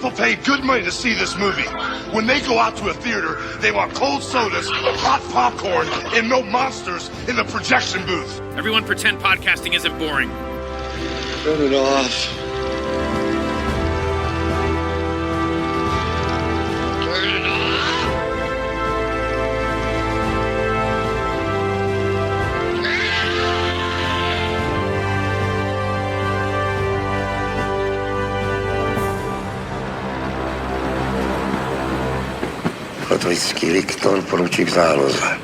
People pay good money to see this movie. When they go out to a theater, they want cold sodas, hot popcorn, and no monsters in the projection booth. Everyone pretend podcasting isn't boring. Turn it off. Turn it off. Katolický Viktor, poručík v záloze.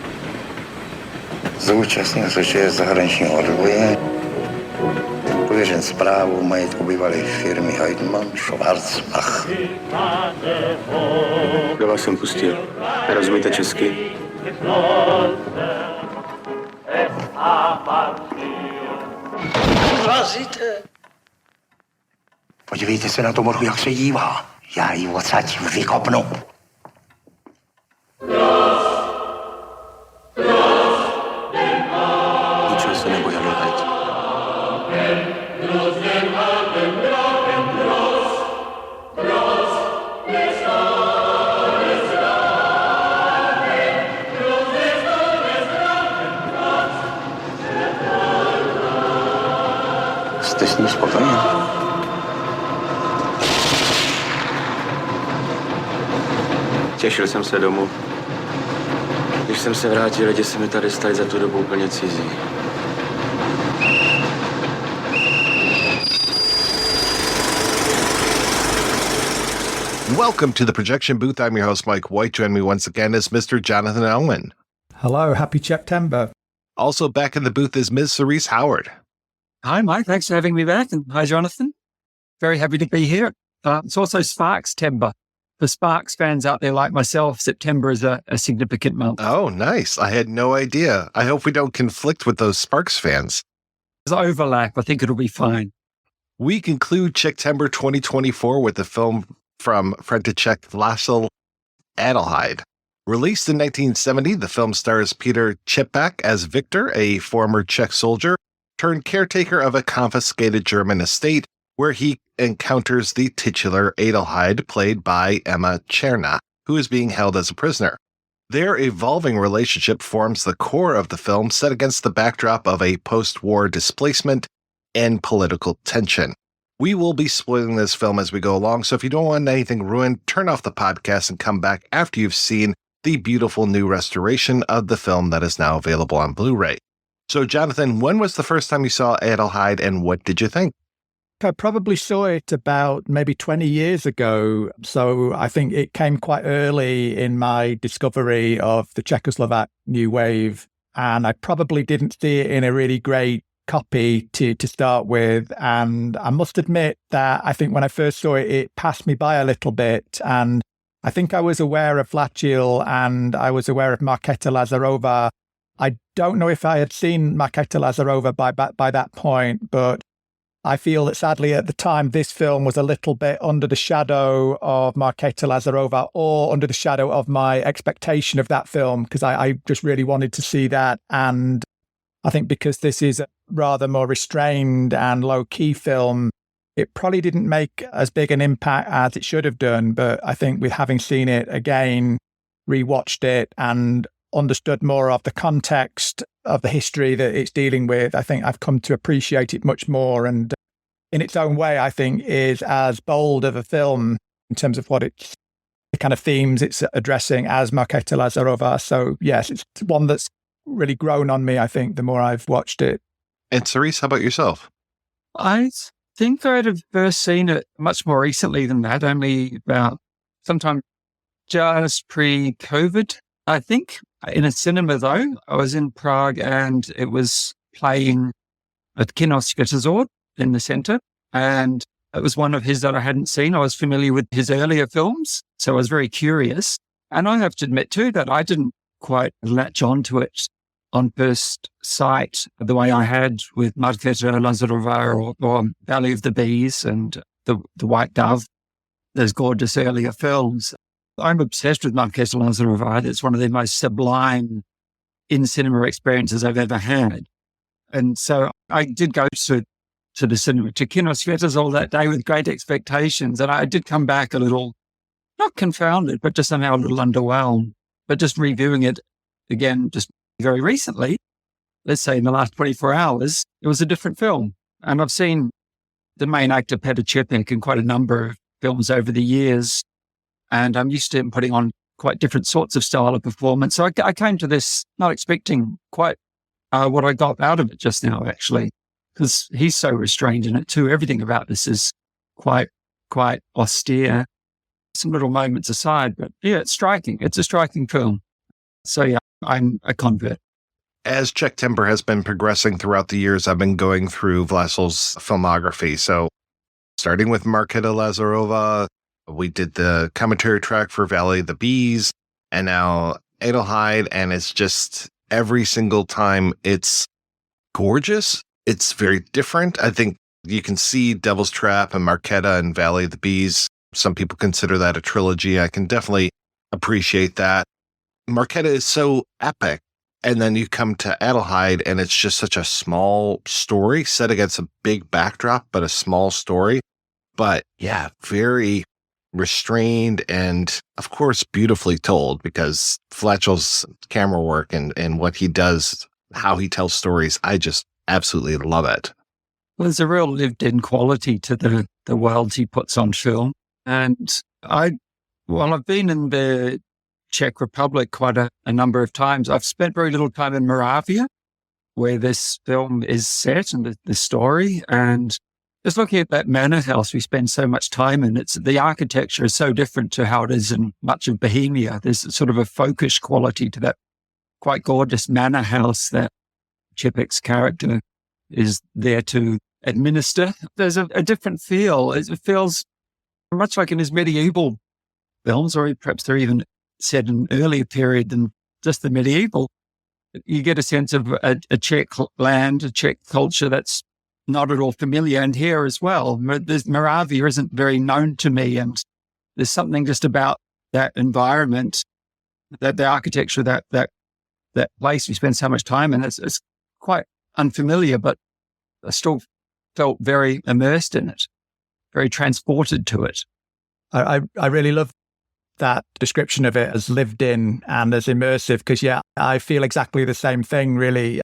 Zúčastnil se čeho zahraničního odboje, pověřen správou majetku bývalé firmy Heidmann Schwarzbach. Kdo vás sem pustil? Nerozumíte česky? Podívejte se na to morchu, jak se dívá. Já ji odsaď vykopnu. Ničeho se neboj, Adelheid. Jste s ním spokojen? Těšil jsem se domů. Když jsem se vrátil, lidi se mi tady stali za tu dobu úplně cizí. Welcome to the projection booth. I'm your host, Mike White. Join me once again is Mr. Jonthan Owen. Hello, happy Czechtember. Also back in the booth is Ms. Cerise Howard. Hi, Mike. Thanks for having me back. And hi, Jonathan. Very happy to be here. It's also Sparkstember. For Sparks fans out there like myself, September is a significant month. Oh, nice. I had no idea. I hope we don't conflict with those Sparks fans. There's overlap. I think it'll be fine. We conclude Czechtember 2024 with the film from Frantiscek Vlacil, Adelheid. Released in 1970, the film stars Petr Čepek as Viktor, a former Czech soldier turned caretaker of a confiscated German estate, where he encounters the titular Adelheid, played by Emma Černá, who is being held as a prisoner. Their evolving relationship forms the core of the film, set against the backdrop of a post-war displacement and political tension. We will be spoiling this film as we go along, so if you don't want anything ruined, turn off the podcast and come back after you've seen the beautiful new restoration of the film that is now available on Blu-ray. So, Jonathan, when was the first time you saw Adelheid, and what did you think? I probably saw it about maybe 20 years ago. So I think it came quite early in my discovery of the Czechoslovak New Wave. And I probably didn't see it in a really great copy to start with. And I must admit that I think when I first saw it, it passed me by a little bit. And I think I was aware of Vlacil and I was aware of Markéta Lazarova. I don't know if I had seen Markéta Lazarova by that point, but I feel that sadly at the time, this film was a little bit under the shadow of Markéta Lazarova, or under the shadow of my expectation of that film, because I just really wanted to see that. And I think because this is a rather more restrained and low-key film, it probably didn't make as big an impact as it should have done. But I think with having seen it again, rewatched it and understood more of the context of the history that it's dealing with, I think I've come to appreciate it much more. And in its own way, I think is as bold of a film in terms of what it's, the kind of themes it's addressing as Markéta Lazarova. So yes, it's one that's really grown on me, I think, the more I've watched it. And Cerise, how about yourself? I think I'd have first seen it much more recently than that, only about sometime just pre-COVID, I think. In a cinema, though, I was in Prague and it was playing at Kino in the centre. And it was one of his that I hadn't seen. I was familiar with his earlier films, so I was very curious. And I have to admit, too, that I didn't quite latch onto it on first sight the way I had with Markéta Lazarova or Valley of the Bees and the White Dove, those gorgeous earlier films. I'm obsessed with Markéta Lazarova. It's one of the most sublime in-cinema experiences I've ever had. And so I did go to to the cinema, to Kino Świetozol that day with great expectations. And I did come back a little, not confounded, but just somehow a little underwhelmed. But just reviewing it again, just very recently, let's say in the last 24 hours, it was a different film. And I've seen the main actor, Petr Čepek, in quite a number of films over the years. And I'm used to him putting on quite different sorts of style of performance. So I came to this not expecting quite what I got out of it just now, actually, because he's so restrained in it too. Everything about this is quite austere. Some little moments aside, but yeah, it's striking. It's a striking film. So yeah, I'm a convert. As Czechtember has been progressing throughout the years, I've been going through Vlacil's filmography. So starting with Markéta Lazarova, we did the commentary track for Valley of the Bees, and now Adelheid, and it's just every single time it's gorgeous. It's very different. I think you can see Devil's Trap and Markéta and Valley of the Bees. Some people consider that a trilogy. I can definitely appreciate that. Markéta is so epic. And then you come to Adelheid, and it's just such a small story set against a big backdrop, but a small story. But yeah, very restrained and, of course, beautifully told, because Vlacil's camera work and what he does, how he tells stories, I just absolutely love it. Well, there's a real lived-in quality to the worlds he puts on film. And I've been in the Czech Republic quite a number of times. I've spent very little time in Moravia, where this film is set and the story. And just looking at that manor house we spend so much time in, the architecture is so different to how it is in much of Bohemia. There's sort of a folkish quality to that quite gorgeous manor house that Čepek's character is there to administer. There's a different feel. It feels much like in his medieval films, or perhaps they're even set in an earlier period than just the medieval. You get a sense of a Czech land, a Czech culture that's not at all familiar. And here as well, Moravia isn't very known to me. And there's something just about that environment, that the architecture, that place we spend so much time in. It's quite unfamiliar, but I still felt very immersed in it, very transported to it. I really love that description of it as lived in and as immersive, because yeah, I feel exactly the same thing, really.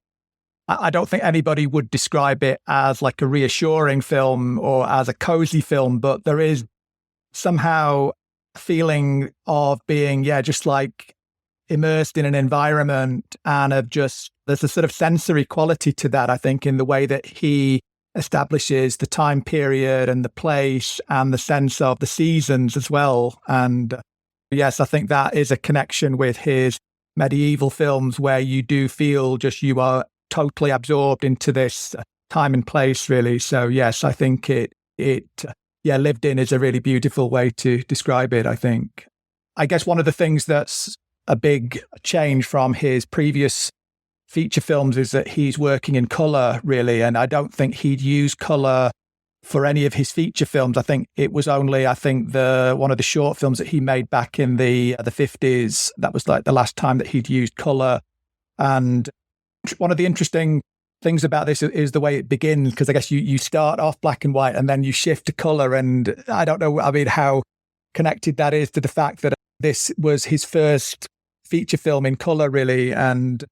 I don't think anybody would describe it as like a reassuring film or as a cozy film, but there is somehow a feeling of being, just like immersed in an environment, and there's a sort of sensory quality to that, I think, in the way that he establishes the time period and the place and the sense of the seasons as well. And yes, I think that is a connection with his medieval films, where you do feel you are totally absorbed into this time and place, really. So yes, I think it lived in is a really beautiful way to describe it, I think. I guess one of the things that's a big change from his previous feature films is that he's working in colour, really, and I don't think he'd use colour for any of his feature films. I think it was only, one of the short films that he made back in the 50s, that was like the last time that he'd used colour. And one of the interesting things about this is the way it begins, because I guess you start off black and white and then you shift to colour, and I don't know, how connected that is to the fact that this was his first feature film in colour, really. And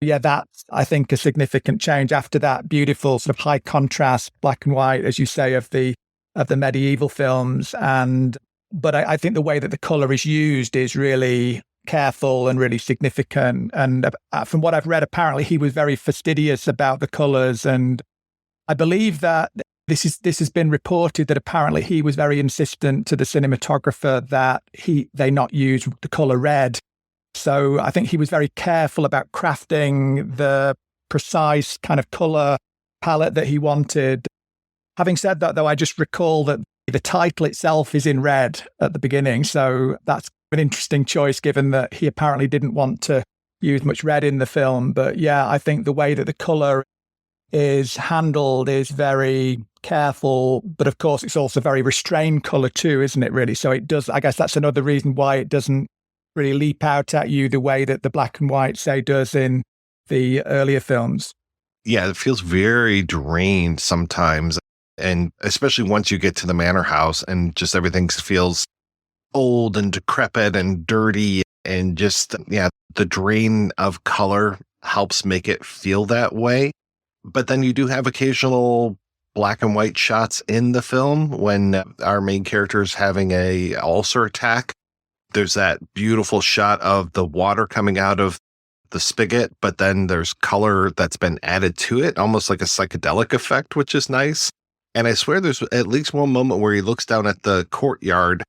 yeah, that's, I think, a significant change after that beautiful sort of high contrast black and white, as you say, of the medieval films. But I think the way that the colour is used is really careful and really significant. And from what I've read, apparently he was very fastidious about the colours. And I believe that this has been reported that apparently he was very insistent to the cinematographer that they not use the colour red. So I think he was very careful about crafting the precise kind of colour palette that he wanted. Having said that, though, I just recall that the title itself is in red at the beginning. So that's an interesting choice, given that he apparently didn't want to use much red in the film. But yeah, I think the way that the colour is handled is very careful, but of course it's also very restrained colour too, isn't it, really? So it does, I guess that's another reason why it doesn't really leap out at you the way that the black and white, say, does in the earlier films. Yeah, it feels very drained sometimes. And especially once you get to the manor house and just everything feels old and decrepit and dirty and just, yeah, the drain of color helps make it feel that way. But then you do have occasional black and white shots in the film when our main character is having a ulcer attack. There's that beautiful shot of the water coming out of the spigot, but then there's color that's been added to it, almost like a psychedelic effect, which is nice. And I swear there's at least one moment where he looks down at the courtyard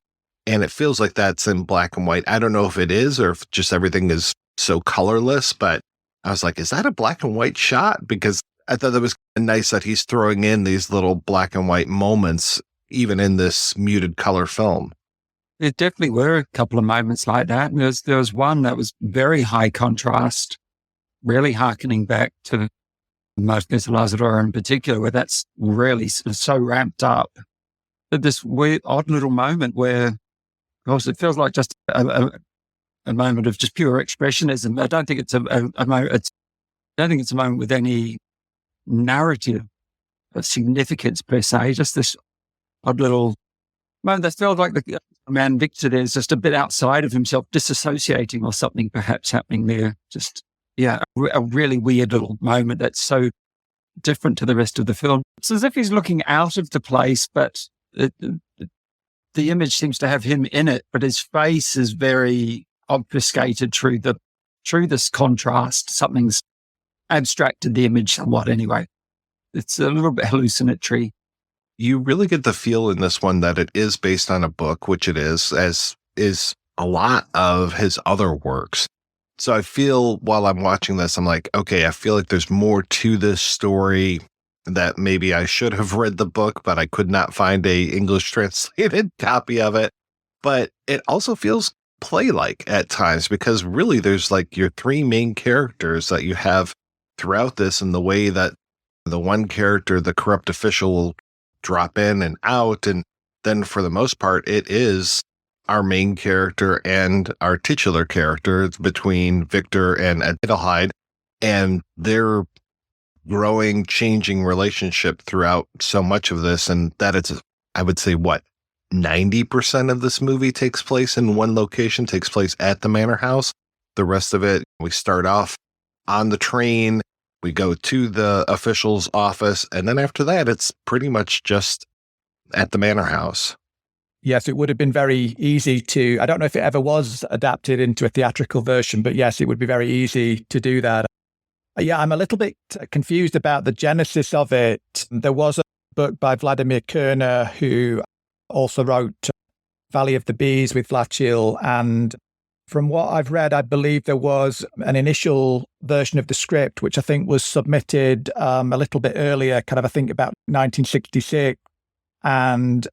and it feels like that's in black and white. I don't know if it is or if just everything is so colorless, but I was like, is that a black and white shot? Because I thought it was nice that he's throwing in these little black and white moments, even in this muted color film. There definitely were a couple of moments like that. There was one that was very high contrast, really hearkening back to Marquez Lazador in particular, where that's really so ramped up. But this weird, odd little moment where, of course, it feels like just a moment of just pure expressionism. I don't think it's a moment. I don't think it's a moment with any narrative of significance per se. Just this odd little moment that feels like the man Victor there is just a bit outside of himself, disassociating or something perhaps happening there. Just, yeah, a really weird little moment that's so different to the rest of the film. It's as if he's looking out of the place, but the image seems to have him in it, but his face is very obfuscated through this contrast. Something's abstracted the image somewhat anyway. It's a little bit hallucinatory. You really get the feel in this one that it is based on a book, which it is, as is a lot of his other works. So I feel while I'm watching this, I'm like, okay, I feel like there's more to this story that maybe I should have read the book, but I could not find a English translated copy of it. But it also feels play-like at times because really there's like your three main characters that you have throughout this, and the way that the one character, the corrupt official, will drop in and out. And then for the most part, it is our main character and our titular character between Viktor and Adelheid, and their growing, changing relationship throughout so much of this. And that it's, I would say, 90% of this movie takes place in one location, takes place at the manor house. The rest of it, we start off on the train, we go to the official's office, and then after that, it's pretty much just at the manor house. Yes, it would have been very easy to, I don't know if it ever was adapted into a theatrical version, but yes, it would be very easy to do that. Yeah, I'm a little bit confused about the genesis of it. There was a book by Vladimir Kerner, who also wrote Valley of the Bees with Vlacil, and from what I've read, I believe there was an initial version of the script, which I think was submitted a little bit earlier, kind of, I think about 1966. And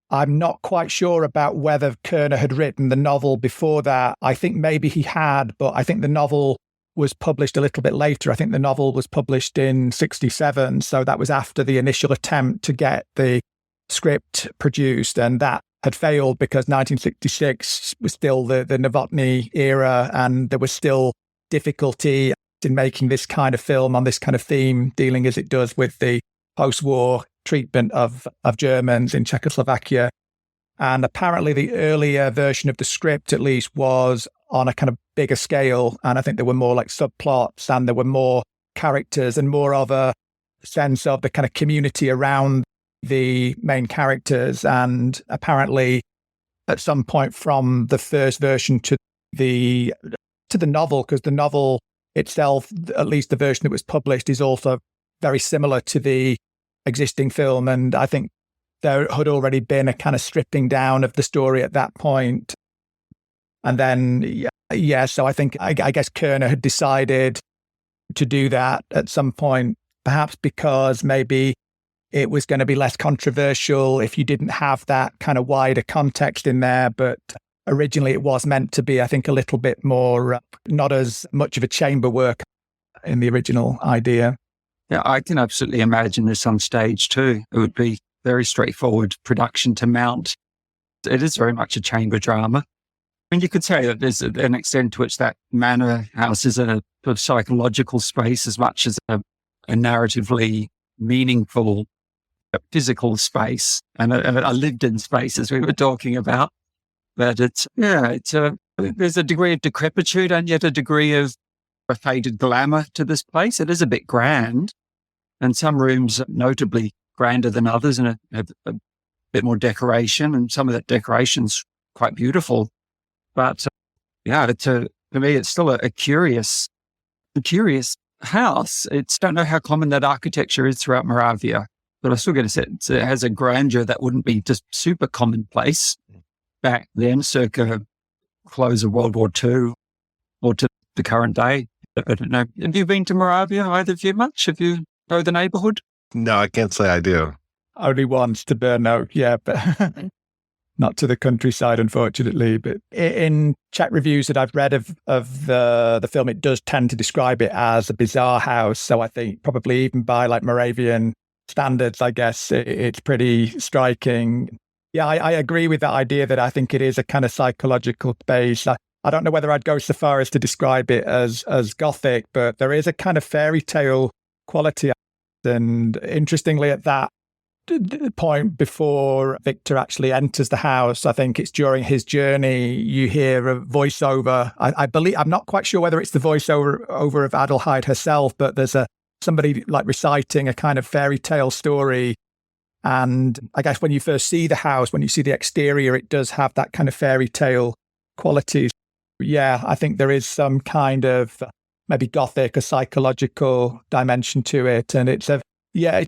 I'm not quite sure about whether Kerner had written the novel before that. I think maybe he had, but I think the novel was published a little bit later. I think the novel was published in 1967. So that was after the initial attempt to get the script produced. And that had failed because 1966 was still the Novotny era, and there was still difficulty in making this kind of film on this kind of theme, dealing as it does with the post-war treatment of Germans in Czechoslovakia. And apparently the earlier version of the script, at least, was on a kind of bigger scale. And I think there were more like subplots, and there were more characters and more of a sense of the kind of community around the main characters. And apparently at some point from the first version to the novel, because the novel itself, at least the version that was published, is also very similar to the existing film. And I think there had already been a kind of stripping down of the story at that point. And then, yeah, so I think, I guess Kerner had decided to do that at some point, perhaps because maybe it was going to be less controversial if you didn't have that kind of wider context in there. But originally it was meant to be, I think, a little bit more, not as much of a chamber work in the original idea. Yeah, I can absolutely imagine this on stage too. It would be very straightforward production to mount. It is very much a chamber drama. I mean, you could say that there's an extent to which that manor house is a sort of psychological space as much as a a narratively meaningful physical space and a lived-in space, as we were talking about. But there's a degree of decrepitude and yet a degree of a faded glamour to this place. It is a bit grand, and some rooms are notably grander than others and have a bit more decoration, and some of that decoration's quite beautiful. But for me, it's still a curious house. Don't know how common that architecture is throughout Moravia, but I still get a sense it has a grandeur that wouldn't be just super commonplace back then, circa close of World War II or to the current day. I don't know. Have you been to Moravia, either of you, much? Have you know the neighbourhood? No, I can't say I do. Only once to Brno, yeah, but not to the countryside, unfortunately. But in Czech reviews that I've read of the film, it does tend to describe it as a bizarre house. So I think probably even by like Moravian standards, I guess it's pretty striking. Yeah, I agree with that idea that I think it is a kind of psychological space. I don't know whether I'd go so far as to describe it as Gothic, but there is a kind of fairy tale quality. And interestingly, at that point before Viktor actually enters the house, I think it's during his journey, you hear a voiceover. I believe, I'm not quite sure whether it's the voiceover of Adelheid herself, but there's somebody like reciting a kind of fairy tale story. And I guess when you first see the house, when you see the exterior, it does have that kind of fairy tale quality. Yeah, I think there is some kind of maybe Gothic or psychological dimension to it. And it's a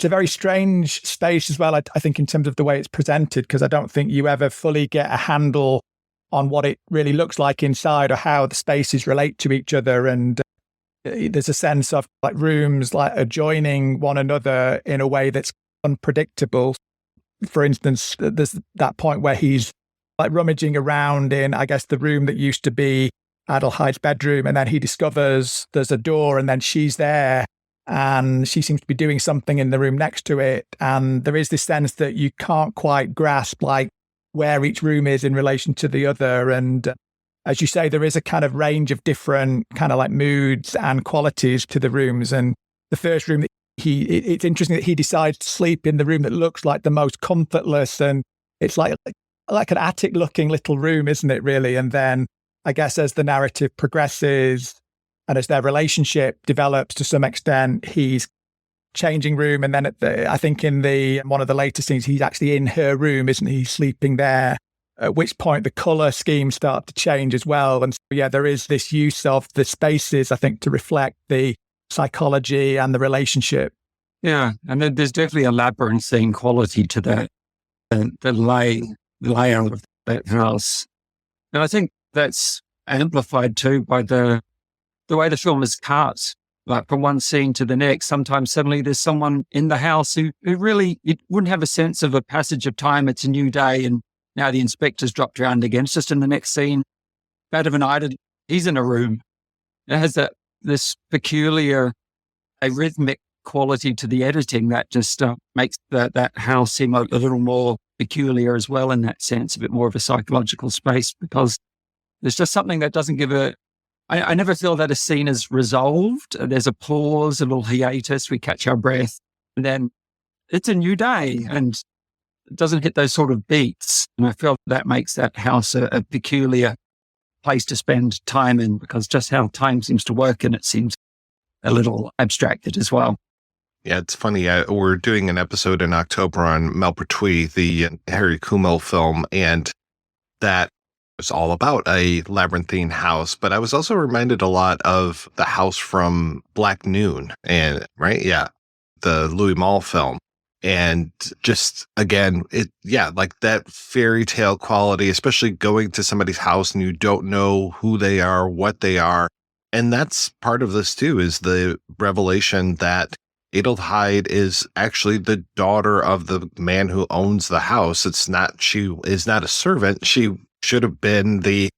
very strange space as well, I think, in terms of the way it's presented, because I don't think you ever fully get a handle on what it really looks like inside or how the spaces relate to each other. And there's a sense of like rooms like adjoining one another in a way that's unpredictable. For instance, there's that point where he's like rummaging around in, I guess, the room that used to be Adelheid's bedroom, and then he discovers there's a door, and then she's there, and she seems to be doing something in the room next to it. And there is this sense that you can't quite grasp like where each room is in relation to the other. And as you say, there is a kind of range of different kind of like moods and qualities to the rooms. And the first room that it's interesting that he decides to sleep in the room that looks like the most comfortless, and it's like an attic looking little room, isn't it, really? And then I guess as the narrative progresses and as their relationship develops to some extent, he's changing room. And then I think in one of the later scenes, he's actually in her room, isn't he, sleeping there, at which point the colour schemes start to change as well. And so, yeah, there is this use of the spaces, I think, to reflect the psychology and the relationship. Yeah, and there's definitely a labyrinthine quality to that, the layout of that house. And I think that's amplified too by the way the film is cut, like from one scene to the next. Sometimes suddenly there's someone in the house who really, you wouldn't have a sense of a passage of time. It's a new day and now the inspector's dropped around again. It's just in the next scene, bad of an idea, he's in a room. It has this peculiar, a rhythmic quality to the editing that just makes that house seem a little more peculiar as well in that sense, a bit more of a psychological space, because there's just something that doesn't give I never feel that a scene is resolved. There's a pause, a little hiatus, we catch our breath, and then it's a new day and it doesn't hit those sort of beats. And I feel that makes that house a peculiar place to spend time in, because just how time seems to work and it seems a little abstracted as well. Yeah, it's funny. We're doing an episode in October on Malpertwee, the Harry Kumel film, and that was all about a labyrinthine house. But I was also reminded a lot of the house from Black Noon, and the Louis Malle film. And just, again, like that fairy tale quality, especially going to somebody's house and you don't know who they are, what they are. And that's part of this too, is the revelation that Adelheid is actually the daughter of the man who owns the house. She is not a servant. She should have been the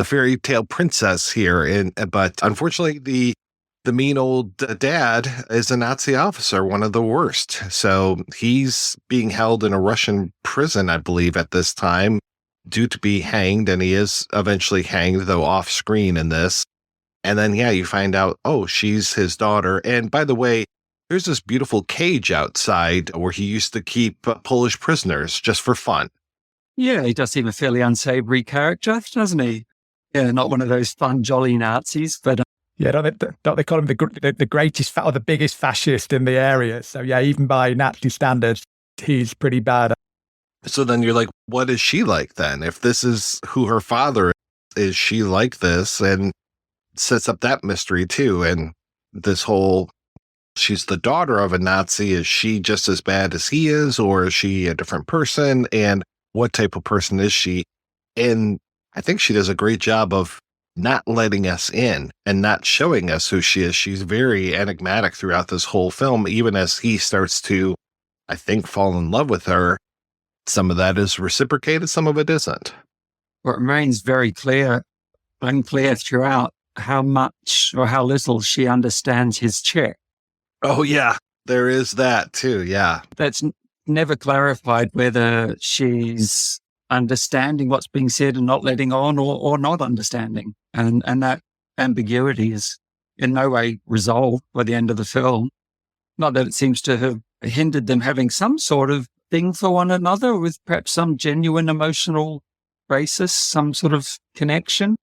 fairy tale princess here. But unfortunately, the mean old dad is a Nazi officer, one of the worst. So he's being held in a Russian prison, I believe, at this time, due to be hanged. And he is eventually hanged, though off screen in this. And then, you find out, oh, she's his daughter. And by the way, there's this beautiful cage outside where he used to keep Polish prisoners just for fun. Yeah, he does seem a fairly unsavory character, doesn't he? Yeah, not one of those fun, jolly Nazis, but... Yeah, don't they call him the greatest or the biggest fascist in the area? So yeah, even by Nazi standards, he's pretty bad. So then you're like, what is she like then? If this is who her father is she like this? And sets up that mystery too. And this whole, she's the daughter of a Nazi. Is she just as bad as he is, or is she a different person? And what type of person is she? And I think she does a great job of not letting us in and not showing us who she is. She's very enigmatic throughout this whole film, even as he starts to, I think, fall in love with her. Some of that is reciprocated, some of it isn't. Well, it remains very unclear throughout how much or how little she understands his Czech. Oh, yeah, there is that too, yeah. That's never clarified whether she's understanding what's being said and not letting on, or not understanding. And that ambiguity is in no way resolved by the end of the film. Not that it seems to have hindered them having some sort of thing for one another with perhaps some genuine emotional basis, some sort of connection.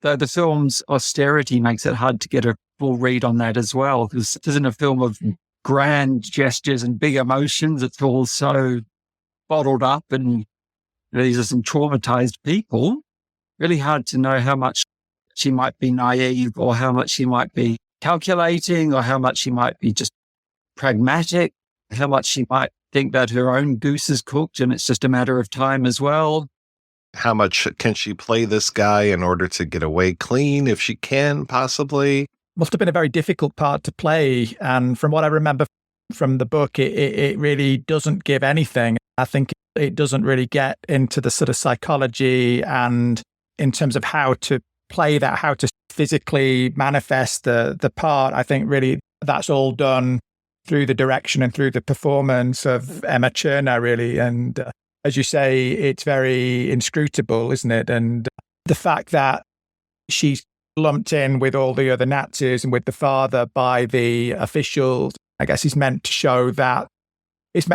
Though the film's austerity makes it hard to get a full read on that as well, because it isn't a film of grand gestures and big emotions. It's all so bottled up, and these are some traumatized people. Really hard to know how much she might be naive, or how much she might be calculating, or how much she might be just pragmatic, how much she might think that her own goose is cooked and it's just a matter of time as well. How much can she play this guy in order to get away clean, if she can, possibly? Must have been a very difficult part to play. And from what I remember from the book, it really doesn't give anything. I think it doesn't really get into the sort of psychology and in terms of how to play that, how to physically manifest the part. I think really that's all done through the direction and through the performance of Emma Černá, really. And as you say, it's very inscrutable, isn't it? And the fact that she's lumped in with all the other Nazis and with the father by the officials, I guess is meant to show that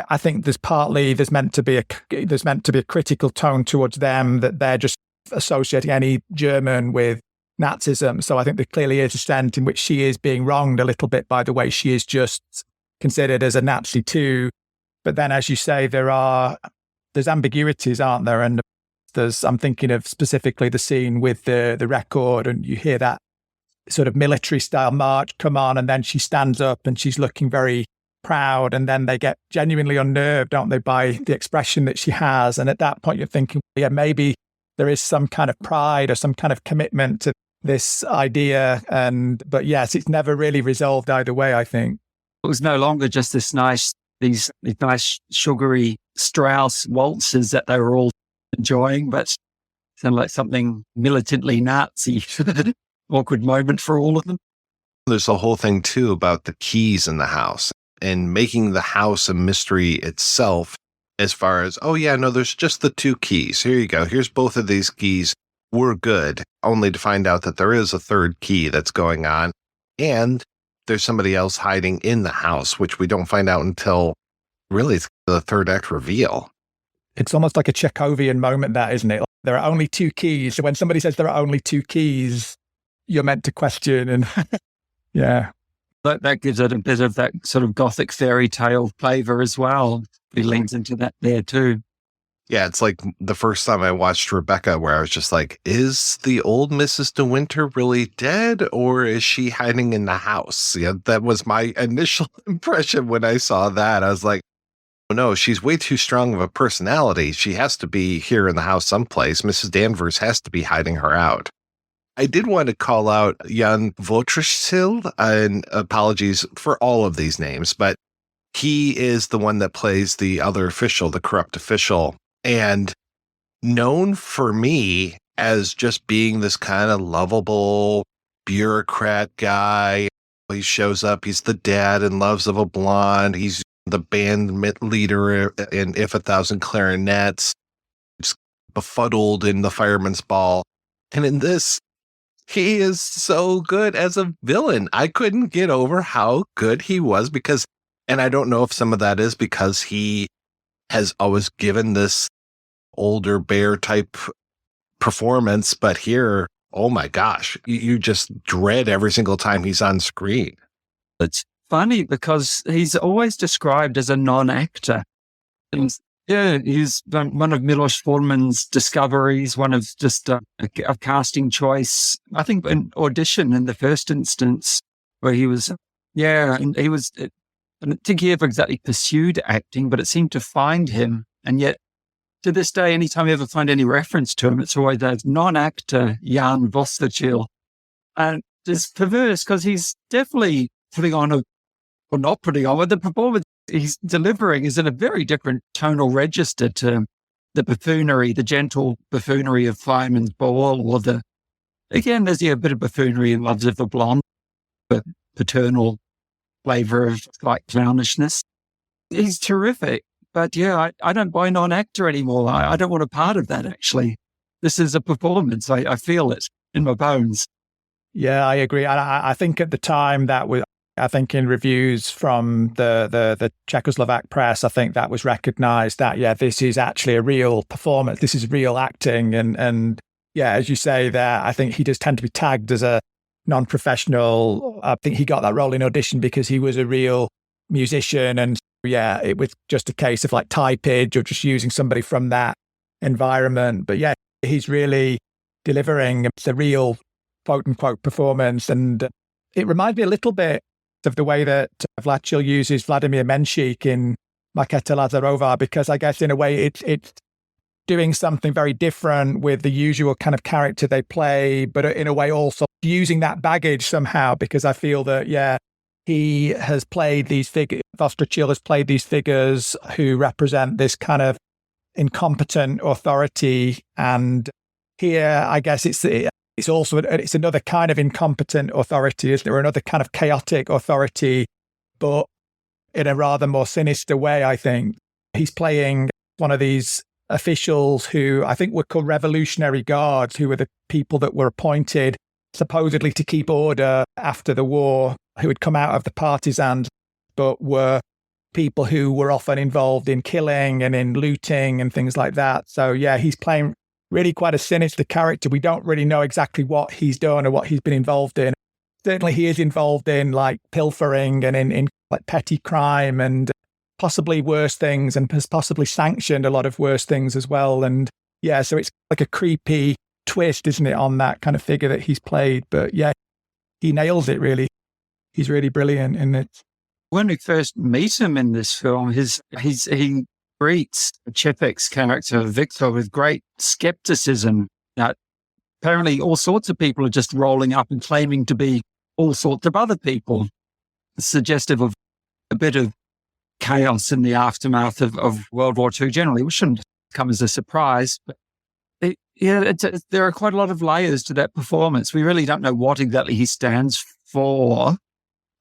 I think there's meant to be a critical tone towards them, that they're just associating any German with Nazism. So I think there clearly is a sense in which she is being wronged a little bit by the way she is just considered as a Nazi too. But then, as you say, there's ambiguities, aren't there? And I'm thinking of specifically the scene with the record, and you hear that sort of military style march come on, and then she stands up and she's looking very proud, and then they get genuinely unnerved, don't they, by the expression that she has. And at that point you're thinking, yeah, maybe there is some kind of pride or some kind of commitment to this idea. But yes, it's never really resolved either way, I think. It was no longer just these nice sugary Strauss waltzes that they were all enjoying, but sounded like something militantly Nazi. Awkward moment for all of them. There's a whole thing too about the keys in the house and making the house a mystery itself, as far as, oh yeah, no, there's just the two keys. Here you go. Here's both of these keys. We're good. Only to find out that there is a third key that's going on. And there's somebody else hiding in the house, which we don't find out until really the third act reveal. It's almost like a Chekhovian moment, that, isn't it? Like, there are only two keys. So when somebody says there are only two keys, you're meant to question. And yeah. That gives it a bit of that sort of Gothic fairy tale flavor as well. It leans into that there too. Yeah, it's like the first time I watched Rebecca, where I was just like, is the old Mrs. De Winter really dead, or is she hiding in the house? Yeah, that was my initial impression when I saw that. I was like, oh no, she's way too strong of a personality. She has to be here in the house someplace. Mrs. Danvers has to be hiding her out. I did want to call out Jan Vlacil, and apologies for all of these names, but he is the one that plays the other official, the corrupt official, and known for me as just being this kind of lovable bureaucrat guy. He shows up, he's the dad in Loves of a Blonde, he's the band leader in If a Thousand Clarinets, he's befuddled in The Fireman's Ball. And in this, He is so good as a villain. I couldn't get over how good he was because, and I don't know if some of that is because he has always given this older bear type performance, but here, oh my gosh, you just dread every single time he's on screen. It's funny because he's always described as a non-actor. And yeah, he's one of Milos Forman's discoveries, one of just a casting choice. I think an audition in the first instance where he was, and he was, I don't think he ever exactly pursued acting, but it seemed to find him. And yet, to this day, anytime I ever find any reference to him, it's always as non-actor Jan Vostachil. And it's perverse because he's definitely putting on or not putting on, but the performance he's delivering is in a very different tonal register to the buffoonery, the gentle buffoonery of Fireman's Ball, or again, there's a bit of buffoonery in Loves of the Blonde, but paternal flavor of like clownishness. He's terrific, but yeah, I don't buy non-actor anymore. I don't want a part of that, actually. This is a performance. I feel it in my bones. Yeah, I agree. I think at the time I think in reviews from the Czechoslovak press, I think that was recognized that, yeah, this is actually a real performance. This is real acting. And yeah, as you say there, I think he does tend to be tagged as a non-professional. I think he got that role in audition because he was a real musician. And yeah, it was just a case of like typage or just using somebody from that environment. But yeah, he's really delivering a real quote unquote performance. And it reminds me a little bit of the way that Vlacil uses Vladimir Menšík in Maketa Lazarova, because I guess in a way it's doing something very different with the usual kind of character they play, but in a way also using that baggage somehow, because I feel that, yeah, he has played these figures, Vostachil has played these figures who represent this kind of incompetent authority. And here, I guess it's another kind of incompetent authority, is there? Another kind of chaotic authority, but in a rather more sinister way, I think. He's playing one of these officials who I think were called Revolutionary Guards, who were the people that were appointed supposedly to keep order after the war, who had come out of the partisans, but were people who were often involved in killing and in looting and things like that. So yeah, he's playing really quite a sinister character. We don't really know exactly what he's done or what he's been involved in. Certainly he is involved in like pilfering and in like petty crime and possibly worse things, and has possibly sanctioned a lot of worse things as well. And yeah, so it's like a creepy twist, isn't it, on that kind of figure that he's played. But yeah, he nails it really. He's really brilliant in it. When we first meet him in this film, he greets Čepek's character, Viktor, with great skepticism that apparently all sorts of people are just rolling up and claiming to be all sorts of other people. It's suggestive of a bit of chaos in the aftermath of World War II generally, which shouldn't come as a surprise. But there are quite a lot of layers to that performance. We really don't know what exactly he stands for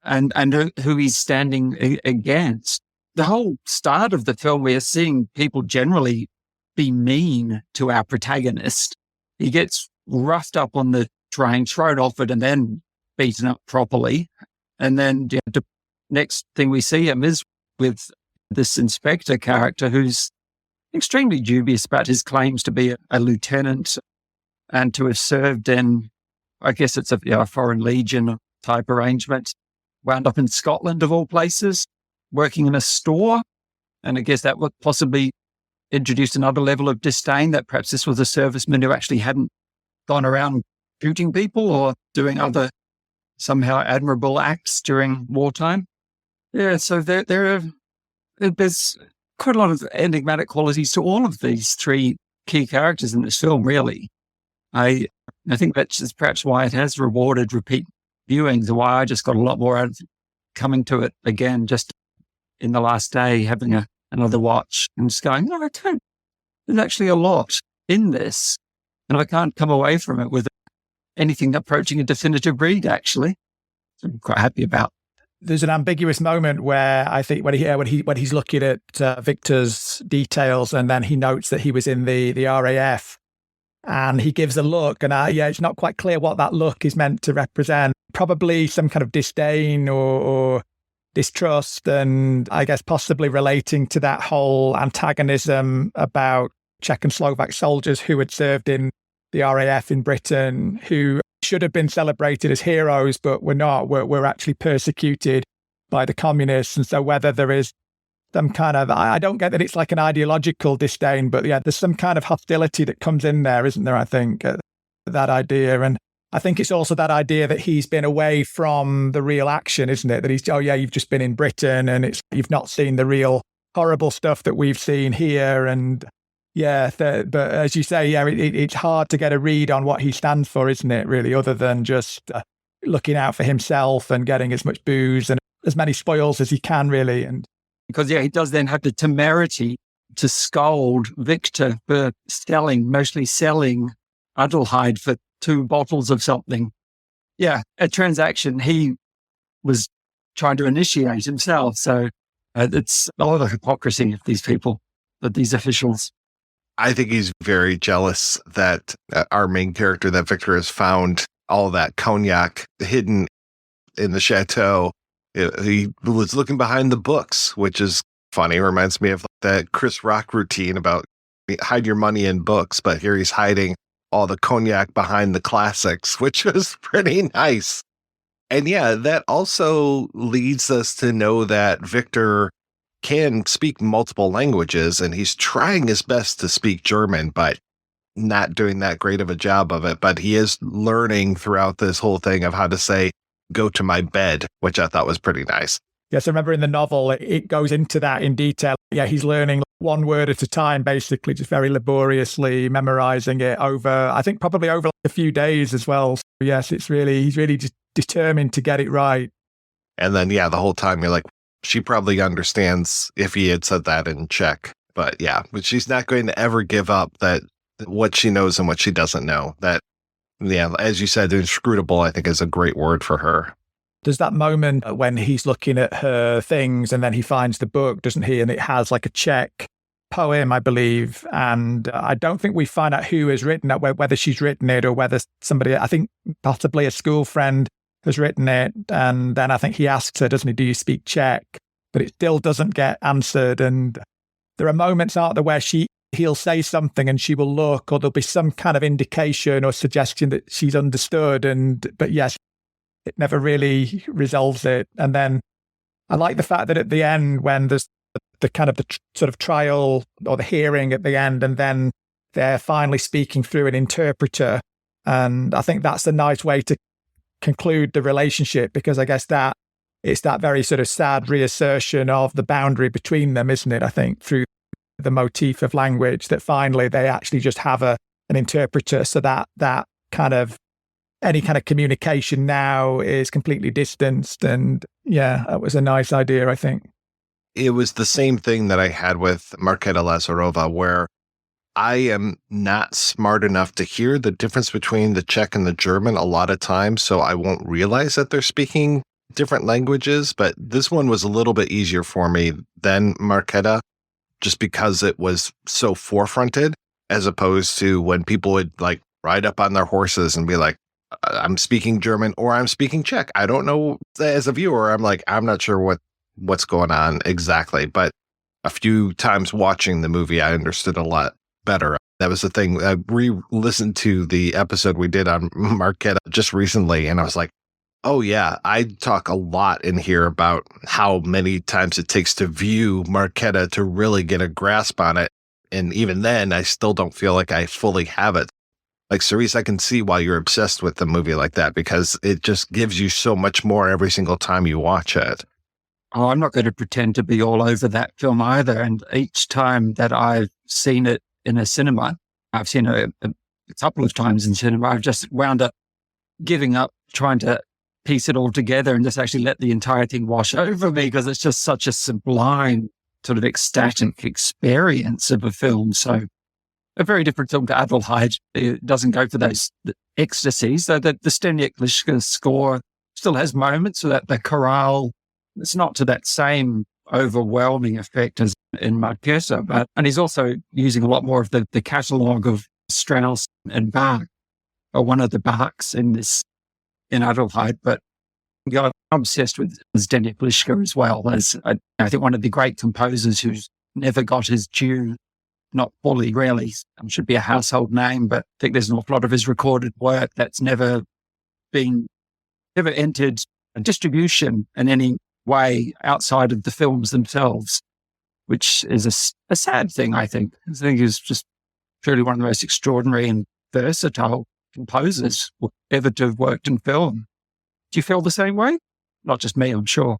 and who he's standing against. The whole start of the film, we are seeing people generally be mean to our protagonist. He gets roughed up on the train, thrown off it, and then beaten up properly. And then the next thing we see him is with this inspector character who's extremely dubious about his claims to be a lieutenant and to have served in, I guess it's a foreign legion type arrangement, wound up in Scotland of all places, working in a store. And I guess that would possibly introduce another level of disdain, that perhaps this was a serviceman who actually hadn't gone around shooting people or doing other somehow admirable acts during wartime. Yeah, so there's quite a lot of enigmatic qualities to all of these three key characters in this film, really. I think that's perhaps why it has rewarded repeat viewings, and why I just got a lot more out of coming to it again just in the last day, having another watch and just going, no, I don't. There's actually a lot in this, and I can't come away from it with anything approaching a definitive read, actually. So I'm quite happy about. There's an ambiguous moment where I think when he's looking at Viktor's details, and then he notes that he was in the RAF, And he gives a look, and it's not quite clear what that look is meant to represent. Probably some kind of disdain or distrust, and I guess possibly relating to that whole antagonism about Czech and Slovak soldiers who had served in the RAF in Britain, who should have been celebrated as heroes, but were not, were actually persecuted by the communists. And so whether there is some kind of, I don't get that it's like an ideological disdain, but yeah, there's some kind of hostility that comes in there, isn't there, I think, that idea. And I think it's also that idea that he's been away from the real action, isn't it? That he's, you've just been in Britain and you've not seen the real horrible stuff that we've seen here. And but as you say, it's hard to get a read on what he stands for, isn't it, really, other than just looking out for himself and getting as much booze and as many spoils as he can, really. And because, he does then have the temerity to scold Viktor for mostly selling Adelheid for 2 bottles of something. Yeah, a transaction he was trying to initiate himself. So it's a lot of hypocrisy of these people, of these officials. I think he's very jealous that our main character, that Viktor, has found all that cognac hidden in the chateau. He was looking behind the books, which is funny. Reminds me of that Chris Rock routine about hide your money in books, but here he's hiding all the cognac behind the classics, which was pretty nice. And that also leads us to know that Viktor can speak multiple languages, and he's trying his best to speak German, but not doing that great of a job of it. But he is learning throughout this whole thing of how to say, go to my bed, which I thought was pretty nice. Yes, I remember in the novel, it goes into that in detail. Yeah, he's learning one word at a time, basically, just very laboriously memorizing it I think probably over a few days as well. So yes, he's really just determined to get it right. And then, the whole time you're like, she probably understands if he had said that in Czech. But she's not going to ever give up that what she knows and what she doesn't know. That, as you said, inscrutable, I think, is a great word for her. There's that moment when he's looking at her things and then he finds the book, doesn't he? And it has like a Czech poem, I believe. And I don't think we find out who has written it, whether she's written it or whether somebody, I think possibly a school friend has written it. And then I think he asks her, doesn't he, do you speak Czech? But it still doesn't get answered. And there are moments, aren't there, where he'll say something and she will look, or there'll be some kind of indication or suggestion that she's understood. But yes, it never really resolves it. And then I like the fact that at the end, when there's the kind of the sort of trial or the hearing at the end, and then they're finally speaking through an interpreter. And I think that's a nice way to conclude the relationship, because I guess that it's that very sort of sad reassertion of the boundary between them, isn't it? I think through the motif of language, that finally they actually just have an interpreter, so that kind of any kind of communication now is completely distanced. And that was a nice idea, I think. It was the same thing that I had with Markéta Lazarova, where I am not smart enough to hear the difference between the Czech and the German a lot of times, so I won't realize that they're speaking different languages. But this one was a little bit easier for me than Markéta, just because it was so forefronted, as opposed to when people would like ride up on their horses and be like, I'm speaking German or I'm speaking Czech. I don't know. As a viewer, I'm like, I'm not sure what's going on exactly. But a few times watching the movie, I understood a lot better. That was the thing. I re-listened to the episode we did on Markéta just recently, and I was like, oh yeah, I talk a lot in here about how many times it takes to view Markéta to really get a grasp on it. And even then, I still don't feel like I fully have it. Like, Cerise, I can see why you're obsessed with the movie like that, because it just gives you so much more every single time you watch it. Oh, I'm not going to pretend to be all over that film either. And each time that I've seen it in a cinema, I've seen it a couple of times in cinema, I've just wound up giving up trying to piece it all together and just actually let the entire thing wash over me, because it's just such a sublime sort of ecstatic experience of a film. So a very different film to Adelheid. It doesn't go for those ecstasies. So the Stanislav score still has moments so that the chorale, it's not to that same overwhelming effect as in Markéta, and he's also using a lot more of the catalogue of Strauss and Bach, or one of the Bachs in Adelheid, but I'm obsessed with Zdeněk Liška as well, as I think one of the great composers who's never got his due, not fully really, should be a household name, but I think there's an awful lot of his recorded work that's never entered a distribution in any way outside of the films themselves, which is a sad thing, I think. I think he's just truly one of the most extraordinary and versatile composers ever to have worked in film. Do you feel the same way? Not just me, I'm sure.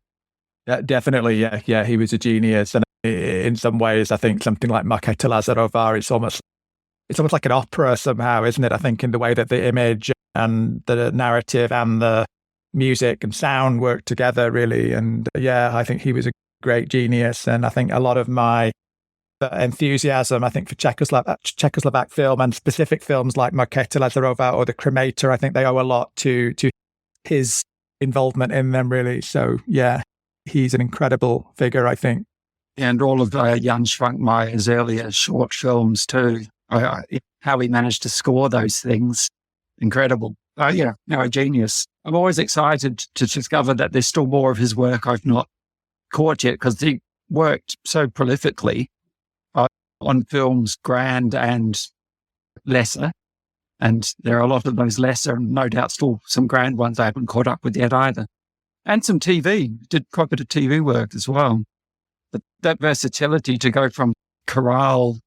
Yeah, definitely, yeah. He was a genius. And in some ways, I think something like Markéta Lazarová, it's almost like an opera somehow, isn't it? I think in the way that the image and the narrative and the music and sound work together, really. And yeah, I think he was a great genius. And I think a lot of my enthusiasm, I think, for Czechoslovak film and specific films like Markéta Lazarová or The Cremator, I think they owe a lot to his involvement in them, really. So yeah, he's an incredible figure, I think. And all of Jan Švankmayer's earlier short films too. How he managed to score those things, incredible. A genius. I'm always excited to discover that there's still more of his work I've not caught yet, because he worked so prolifically on films grand and lesser. And there are a lot of those lesser, and no doubt still some grand ones I haven't caught up with yet either. And some TV, did quite a bit of TV work as well. But that versatility to go from choral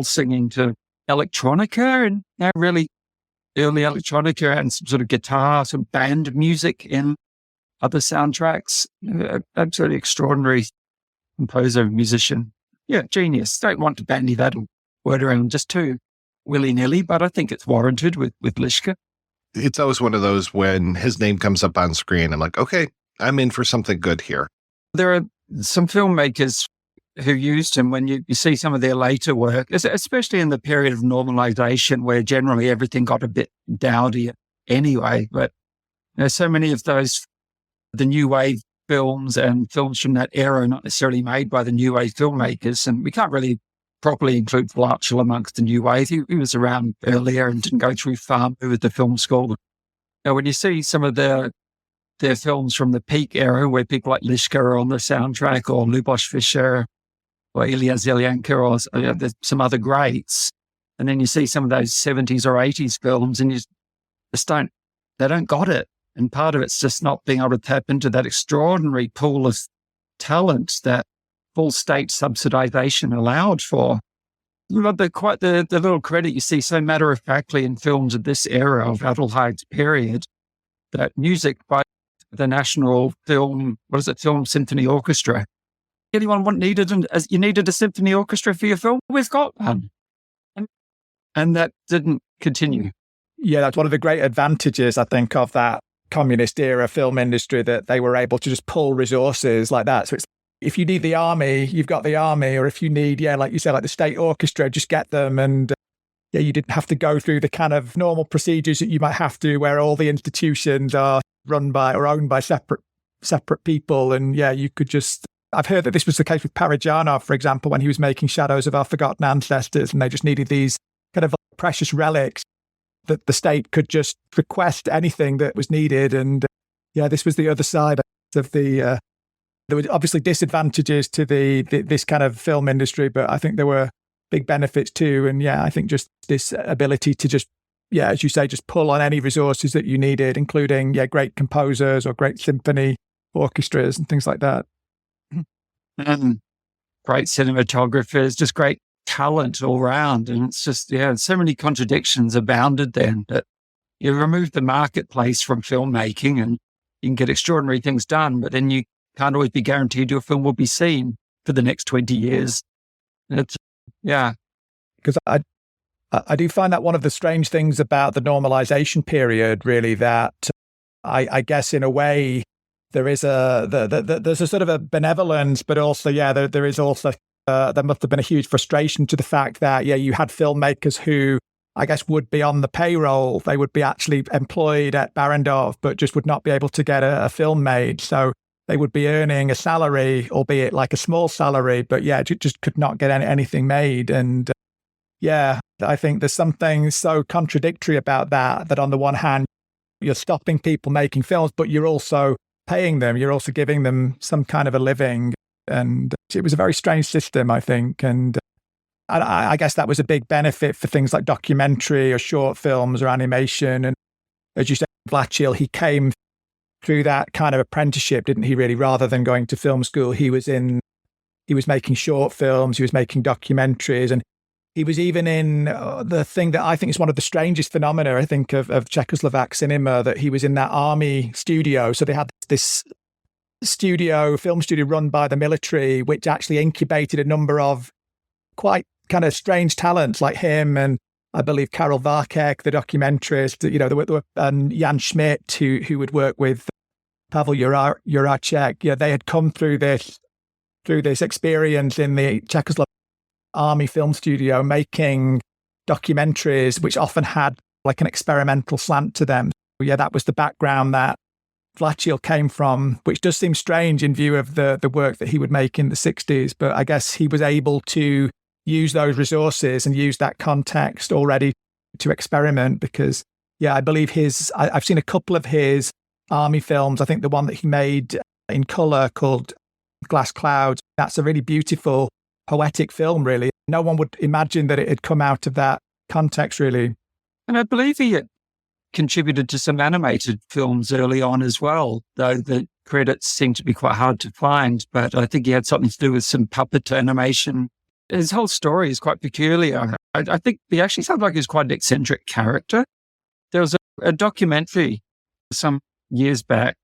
singing to electronica, and now really early electronica and some sort of guitar, some band music in other soundtracks. Absolutely extraordinary composer, musician. Yeah, genius. Don't want to bandy that word around just too willy-nilly, but I think it's warranted with Liška. It's always one of those when his name comes up on screen, I'm like, okay, I'm in for something good here. There are some filmmakers who used him when you see some of their later work, especially in the period of normalization where generally everything got a bit dowdy anyway. But so many of those, the New Wave films and films from that era, not necessarily made by the New Wave filmmakers, and we can't really properly include Vlacil amongst the New Wave. He was around earlier and didn't go through farm with the film school. When you see some of their films from the peak era where people like Liška are on the soundtrack, or Luboš Fischer or Ilya Zelyanka, or there's some other greats, and then you see some of those 70s or 80s films and you just don't got it. And part of it's just not being able to tap into that extraordinary pool of talent that full state subsidization allowed for. The little credit you see so matter-of-factly in films of this era of Adelheid's period, that music by the National Film Symphony Orchestra. Anyone you needed a symphony orchestra for your film? We've got one. And that didn't continue. Yeah, that's one of the great advantages, I think, of that communist era film industry, that they were able to just pull resources like that. So it's, if you need the army, you've got the army, or if you need, like you said, like the state orchestra, just get them. And you didn't have to go through the kind of normal procedures that you might have to, where all the institutions are run by or owned by separate people. And you could just, I've heard that this was the case with Parajanov, for example, when he was making Shadows of Our Forgotten Ancestors, and they just needed these kind of precious relics that the state could just request anything that was needed. And this was the other side of the, there were obviously disadvantages to this kind of film industry, but I think there were big benefits too. And I think just this ability to just, as you say, just pull on any resources that you needed, including, great composers or great symphony orchestras and things like that. And great cinematographers, just great talent all round. And it's just, so many contradictions abounded then, that you remove the marketplace from filmmaking and you can get extraordinary things done, but then you can't always be guaranteed your film will be seen for the next 20 years. It's, because I do find that one of the strange things about the normalization period, really, that I guess in a way there is there's a sort of a benevolence, but also, there is also, there must have been a huge frustration to the fact that, you had filmmakers who, I guess, would be on the payroll. They would be actually employed at Barrandov, but just would not be able to get a film made. So they would be earning a salary, albeit like a small salary, but just could not get anything made. And I think there's something so contradictory about that on the one hand, you're stopping people making films, but you're also paying them. You're also giving them some kind of a living. And it was a very strange system, I think. And I guess that was a big benefit for things like documentary or short films or animation. And as you said, Vlacil, he came through that kind of apprenticeship, didn't he, really? Rather than going to film school, he was making short films, he was making documentaries, and he was even in the thing that I think is one of the strangest phenomena, I think, of Czechoslovak cinema, that he was in that army studio. So they had this film studio run by the military, which actually incubated a number of quite kind of strange talents like him and I believe Karel Varkek, the documentarist, there were and Jan Schmidt, who would work with Pavel Juracek. Yeah, they had come through this experience in the Czechoslovak army film studio, making documentaries which often had like an experimental slant to them. Yeah, that was the background that Vlacil came from, which does seem strange in view of the work that he would make in the 60s. But I guess he was able to use those resources and use that context already to experiment because, I believe I've seen a couple of his army films. I think the one that he made in colour called Glass Clouds, that's a really beautiful, poetic film, really. No one would imagine that it had come out of that context, really. And I believe he had contributed to some animated films early on as well, though the credits seem to be quite hard to find. But I think he had something to do with some puppet animation. His whole story is quite peculiar. I think he actually sounds like he's quite an eccentric character. There was a documentary some years back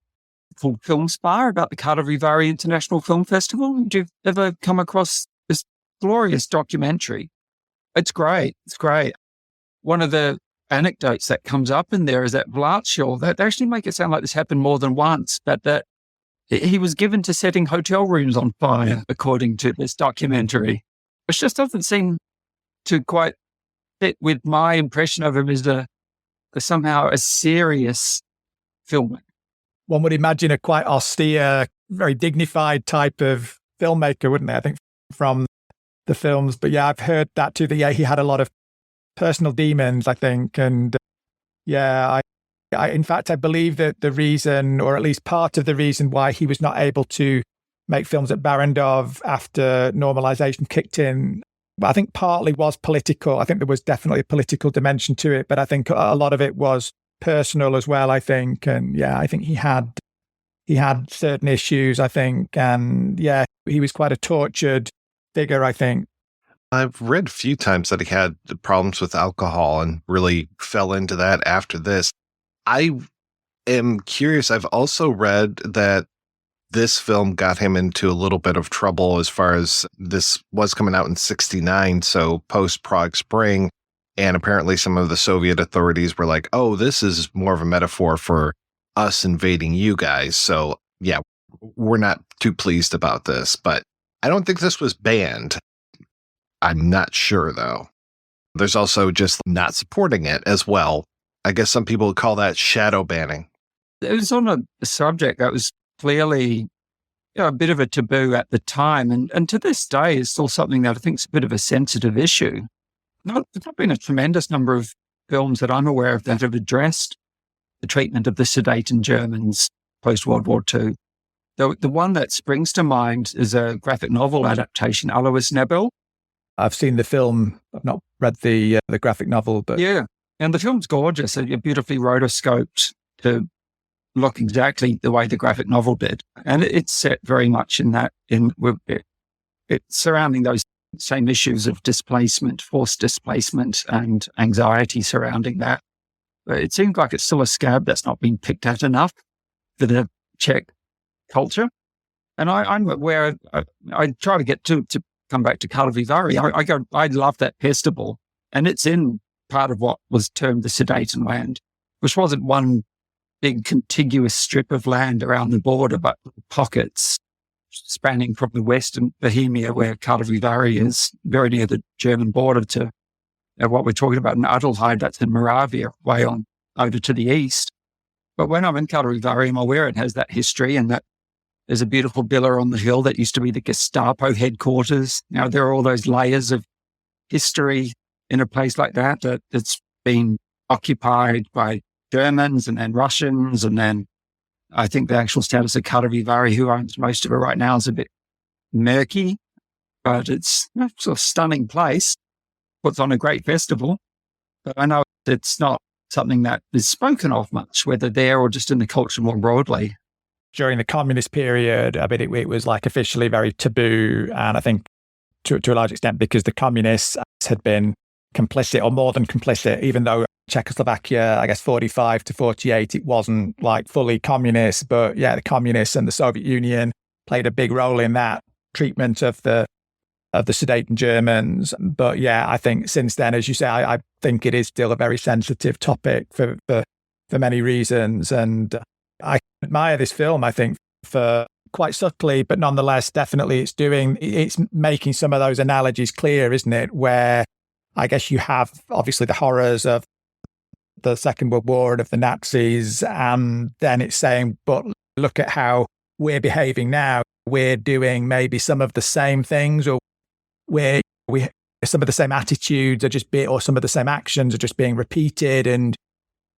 called Film Spar about the Karlovy International Film Festival. Did you ever come across this glorious documentary? It's great. It's great. One of the anecdotes that comes up in there is that Vlacil, they actually make it sound like this happened more than once, but that he was given to setting hotel rooms on fire, according to this documentary, which just doesn't seem to quite fit with my impression of him as somehow a serious filmmaker. One would imagine a quite austere, very dignified type of filmmaker, wouldn't they? I think from the films. But I've heard that too, that he had a lot of personal demons, I think. And I in fact, I believe that the reason, or at least part of the reason why he was not able to make films at Barrandov after normalization kicked in, I think partly was political. I think there was definitely a political dimension to it, but I think a lot of it was personal as well, I think. And I think he had certain issues, I think. And he was quite a tortured figure, I think. I've read a few times that he had problems with alcohol and really fell into that after this. I am curious. I've also read that this film got him into a little bit of trouble as far as this was coming out in 1969, so post-Prague Spring. And apparently some of the Soviet authorities were like, oh, this is more of a metaphor for us invading you guys. So, we're not too pleased about this. But I don't think this was banned. I'm not sure, though. There's also just not supporting it as well. I guess some people would call that shadow banning. It was on a subject that was clearly a bit of a taboo at the time. And to this day is still something that I think is a bit of a sensitive issue. There's not been a tremendous number of films that I'm aware of that have addressed the treatment of the Sudeten Germans post-World War II. The one that springs to mind is a graphic novel adaptation, Alois Nebel. I've seen the film. I've not read the graphic novel, but and the film's gorgeous. It's beautifully rotoscoped to look exactly the way the graphic novel did, and it's set very much it's surrounding those same issues of displacement, forced displacement, and anxiety surrounding that. But it seems like it's still a scab that's not been picked at enough for the Czech culture. And I'm aware. I try to get to come back to Karlovy Vary. I love that festival, and it's in part of what was termed the Sudeten land, which wasn't one big contiguous strip of land around the border, but pockets spanning from the western Bohemia, where Karlovy Vary is, very near the German border, to what we're talking about in Adelheid, that's in Moravia, way on over to the east. But when I'm in Karlovy Vary, I'm aware it has that history, and that there's a beautiful villa on the hill that used to be the Gestapo headquarters. Now, there are all those layers of history in a place like that's been occupied by Germans and then Russians. And then I think the actual status of Karavivari, who owns most of it right now, is a bit murky, but it's a sort of stunning place. Puts on a great festival. But I know it's not something that is spoken of much, whether there or just in the culture more broadly. During the communist period, I mean, it was like officially very taboo. And I think to a large extent because the communists had been complicit or more than complicit, even though Czechoslovakia, I guess 45 to 48, it wasn't like fully communist. But yeah, the communists and the Soviet Union played a big role in that treatment of the Sudeten Germans. But yeah, I think since then, as you say, I think it is still a very sensitive topic for many reasons. And I admire this film, I think, for quite subtly, but nonetheless, definitely it's making some of those analogies clear, isn't it? Where I guess you have obviously the horrors of the Second World War and of the Nazis, and then it's saying, but look at how we're behaving now. We're doing maybe some of the same things, or where some of the same attitudes or some of the same actions are just being repeated. And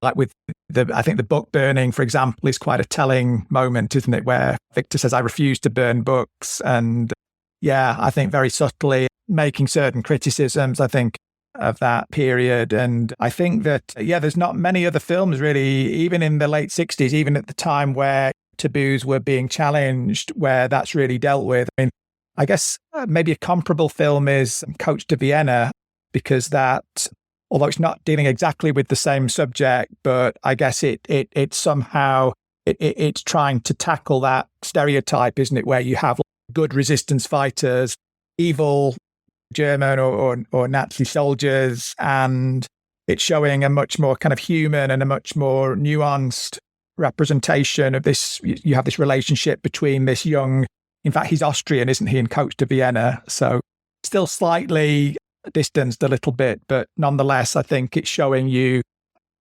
like with I think the book burning, for example, is quite a telling moment, isn't it? Where Viktor says, I refuse to burn books. And yeah, I think very subtly making certain criticisms, I think, of that period. And I think that, yeah, there's not many other films really, even in the late 60s, even at the time where taboos were being challenged, where that's really dealt with. I mean, I guess maybe a comparable film is Coach to Vienna, because that, although it's not dealing exactly with the same subject, but I guess it somehow, it's trying to tackle that stereotype, isn't it? Where you have good resistance fighters, evil German or Nazi soldiers, and it's showing a much more kind of human and a much more nuanced representation of this. You have this relationship between this young, in fact, he's Austrian, isn't he, in Coach to Vienna? So still slightly distanced a little bit, but nonetheless, I think it's showing you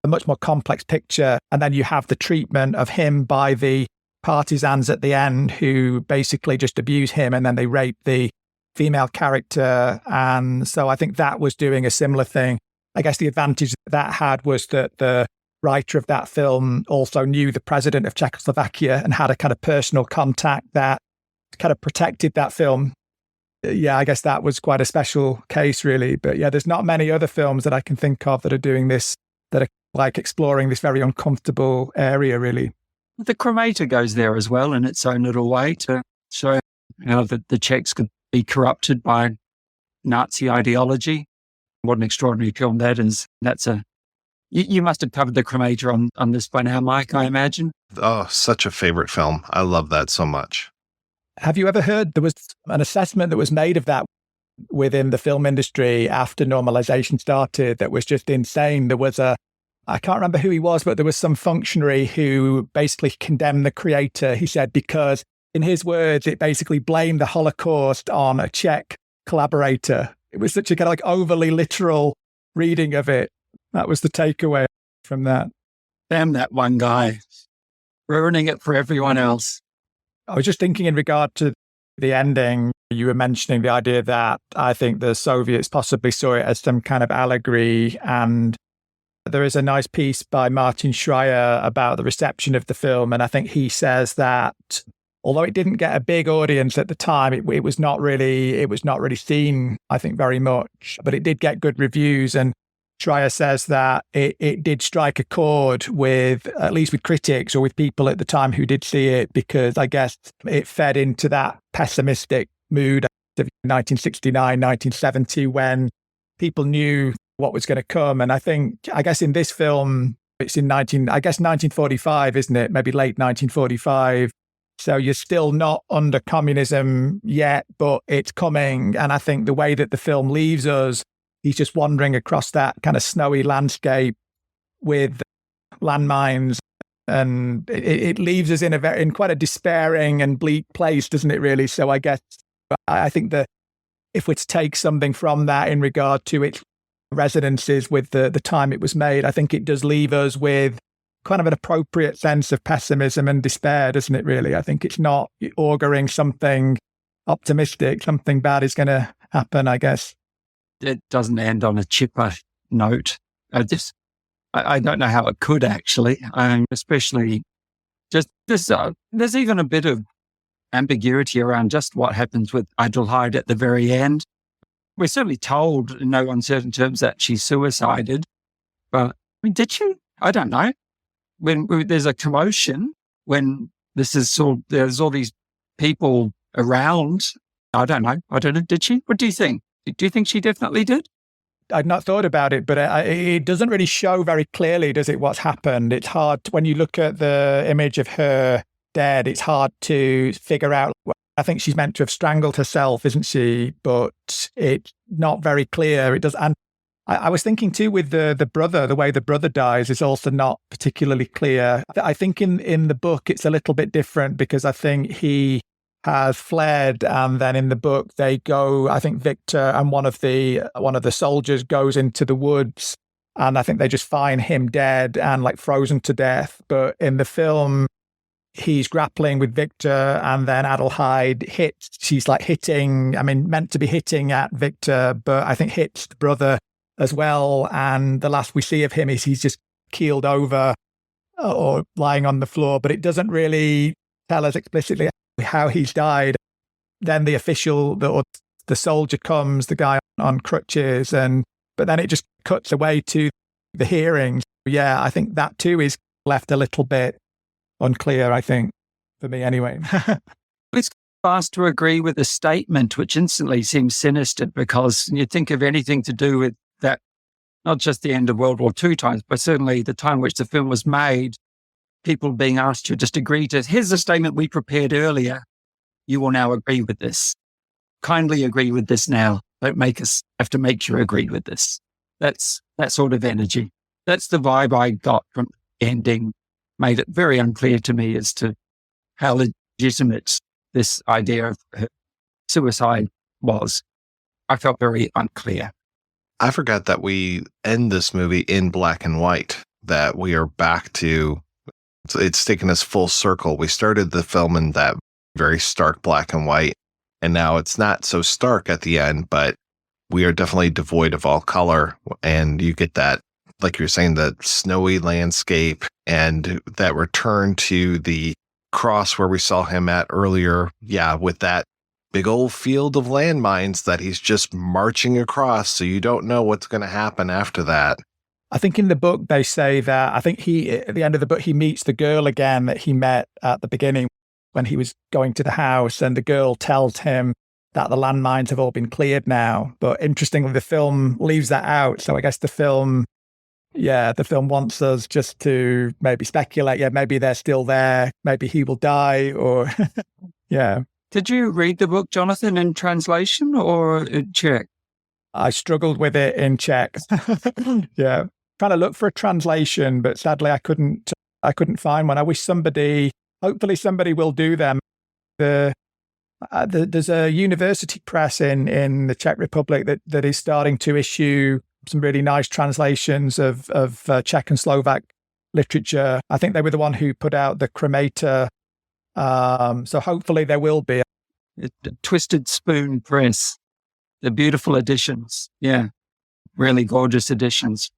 a much more complex picture. And then you have the treatment of him by the partisans at the end, who basically just abuse him and then they rape the female character. And so I think that was doing a similar thing. I guess the advantage that had was that the writer of that film also knew the president of Czechoslovakia and had a kind of personal contact that kind of protected that film. Yeah, I guess that was quite a special case, really. But yeah, there's not many other films that I can think of that are doing this, that are like exploring this very uncomfortable area, really. The cremator goes there as well in its own little way to show how the Czechs could be corrupted by Nazi ideology. What an extraordinary film that is. You must have covered the cremator on this by now, Mike, I imagine. Oh, such a favorite film. I love that so much. Have you ever heard there was an assessment that was made of that within the film industry after normalization started that was just insane? There was I can't remember who he was, but there was some functionary who basically condemned the creator. He said, because in his words, it basically blamed the Holocaust on a Czech collaborator. It was such a kind of like overly literal reading of it. That was the takeaway from that. Damn that one guy, ruining it for everyone else. I was just thinking in regard to the ending, you were mentioning the idea that I think the Soviets possibly saw it as some kind of allegory. And there is a nice piece by Martin Schreier about the reception of the film. And I think he says that although it didn't get a big audience at the time, it was not really seen, I think, very much, but it did get good reviews. And Schreier says that it did strike a chord with, at least with critics or with people at the time who did see it, because I guess it fed into that pessimistic mood of 1969, 1970, when people knew what was going to come. And I guess in this film, it's in 1945, isn't it? Maybe late 1945. So you're still not under communism yet, but it's coming. And I think the way that the film leaves us, he's just wandering across that kind of snowy landscape with landmines, and it leaves us in quite a despairing and bleak place, doesn't it, really? So I guess I think that if we're to take something from that in regard to its resonances with the time it was made, I think it does leave us with kind of an appropriate sense of pessimism and despair, doesn't it, really? I think it's not auguring something optimistic, something bad is going to happen, I guess. it doesn't end on a chipper note. I don't know how it could actually, especially just this. There's even a bit of ambiguity around just what happens with Adelheid at the very end. We're certainly told in no uncertain terms that she suicided, but I mean, did she? I don't know. When there's a commotion, when there's all these people around, I don't know. Did she? What do you think? Do you think she definitely did? I'd not thought about it, but it doesn't really show very clearly, does it, what's happened? It's hard, when you look at the image of her dead, it's hard to figure out. I think she's meant to have strangled herself, isn't she? But it's not very clear. It does. And I was thinking too with the brother, the way the brother dies is also not particularly clear. I think in the book, it's a little bit different because I think he has fled, and then in the book they go, I think Viktor and one of the soldiers goes into the woods, and I think they just find him dead and like frozen to death. But in the film, he's grappling with Viktor, and then Adelheid hits. She's like hitting, I mean, meant to be hitting at Viktor, but I think hits the brother as well. And the last we see of him is he's just keeled over or lying on the floor, but it doesn't really tell us explicitly how he's died. Then the official, the soldier comes, the guy on crutches, but then it just cuts away to the hearings. Yeah, I think that too is left a little bit unclear, I think, for me anyway. It's fast to agree with the statement, which instantly seems sinister because you think of anything to do with that, not just the end of World War II times, but certainly the time which the film was made, people being asked to just agree to, here's a statement we prepared earlier. You will now agree with this. Kindly agree with this now. Don't make us have to make you agree with this. That's that sort of energy. That's the vibe I got from the ending. Made it very unclear to me as to how legitimate this idea of suicide was. I felt very unclear. I forgot that we end this movie in black and white, that we are back to, it's taken us full circle. We started the film in that very stark black and white, and now it's not so stark at the end, but we are definitely devoid of all color. And you get that, like you're saying, the snowy landscape and that return to the cross where we saw him at earlier. Yeah, with that big old field of landmines that he's just marching across. So you don't know what's going to happen after that. I think in the book, they say that, I think at the end of the book, he meets the girl again that he met at the beginning when he was going to the house, and the girl tells him that the landmines have all been cleared now. But interestingly, the film leaves that out. So I guess the film wants us just to maybe speculate. Yeah, maybe they're still there. Maybe he will die, or yeah. Did you read the book, Jonthan, in translation or in Czech? I struggled with it in Czech. Yeah, trying to look for a translation, but sadly I couldn't find one. I wish hopefully somebody will do them. There's a university press in the Czech Republic that is starting to issue some really nice translations of Czech and Slovak literature. I think they were the one who put out the Cremator. So hopefully there will be. The Twisted Spoon Press. The beautiful editions. Yeah. Really gorgeous editions.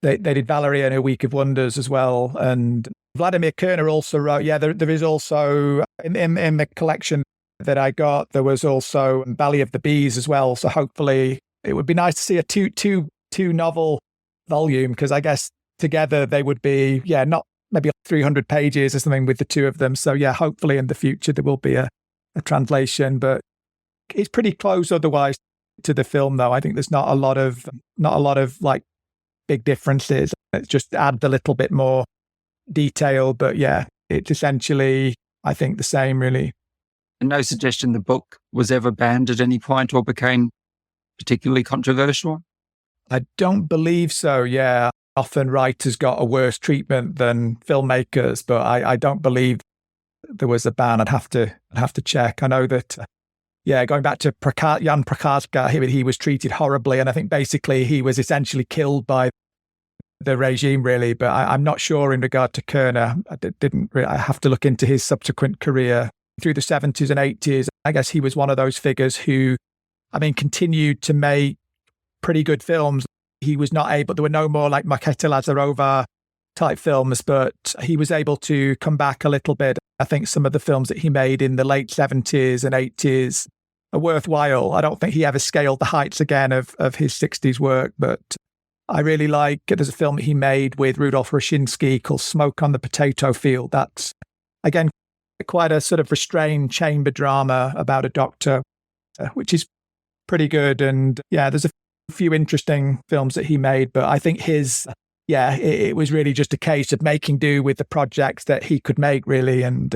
They did Valerie and Her Week of Wonders as well. And Vladimir Kerner also wrote, there is also, in the collection that I got, there was also Valley of the Bees as well. So hopefully it would be nice to see a two novel volume, because I guess together they would be, not maybe 300 pages or something with the two of them. So hopefully in the future there will be a translation, but it's pretty close otherwise to the film though. I think there's not a lot of like big differences. It just adds a little bit more detail, but it's essentially, I think, the same really. And no suggestion the book was ever banned at any point or became particularly controversial? I don't believe so, yeah. Often writers got a worse treatment than filmmakers, but I don't believe there was a ban. I'd have to check. I know that, going back to Jan Procházka, he was treated horribly, and I think basically he was essentially killed by the regime, really. But I'm not sure in regard to Kerner. I have to look into his subsequent career through the 70s and 80s. I guess he was one of those figures who, continued to make pretty good films. He was not able, there were no more like Markéta Lazarova type films, but he was able to come back a little bit. I think some of the films that he made in the late 70s and 80s are worthwhile. I don't think he ever scaled the heights again of his 60s work, but I really like, there's a film that he made with Rudolf Rashinsky called Smoke on the Potato Field. That's, again, quite a sort of restrained chamber drama about a doctor, which is pretty good. And yeah, there's a few interesting films that he made, but I think it was really just a case of making do with the projects that he could make, really. And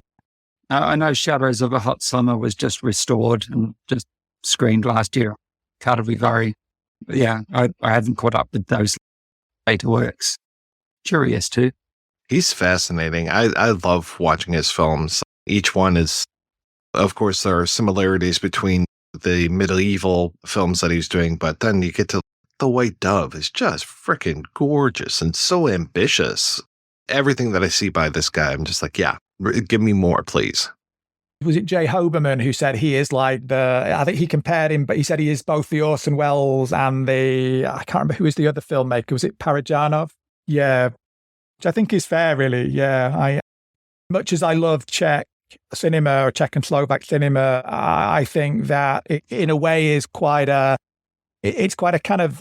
I know Shadows of a Hot Summer was just restored and just screened last year. Cartervary. Yeah, I haven't caught up with those later works. Curious too. He's fascinating. I love watching his films. Each one is, of course, there are similarities between the medieval films that he's doing, but then you get to The White Dove is just freaking gorgeous and so ambitious. Everything that I see by this guy, I'm just like, yeah, give me more, please. Was it Jay Hoberman who said he is like I think he compared him, but he said he is both the Orson Welles and I can't remember who was the other filmmaker. Was it Parajanov? Yeah. Which I think is fair, really. Yeah. Much as I love Czech cinema or Czech and Slovak cinema, I think that it, in a way, is it's quite a kind of